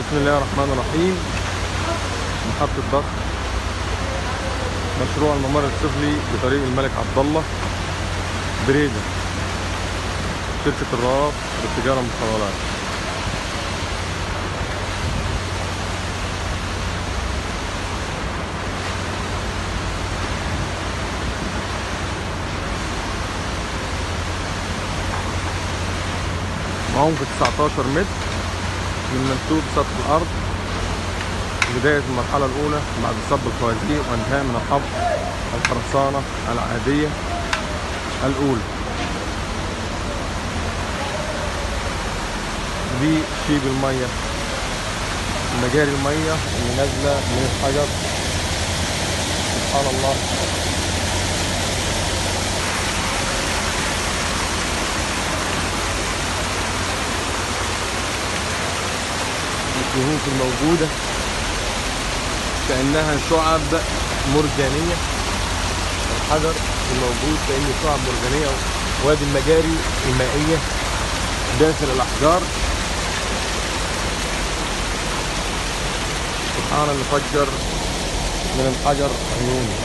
بسم الله الرحمن الرحيم. محطة ضغط مشروع الممر السفلي بطريق الملك عبد الله بريدة، شركة الراب للتجارة والمقاولات. عمق 19 متر من منسوب سطح الأرض، بداية المرحلة الأولى بعد صب الخوازيق وانتهاء من الحفر الخرسانة العادية الأولى. دي شيب المية، مجاري المية اللي نازلة من الحجر. سبحان الله. الكهوف الموجودة كأنها شعب مرجانية، الحجر الموجود كأنه شعب مرجانية، وادي المجاري المائية داخل الأحجار. سبحان اللي فجر من الحجر عيون.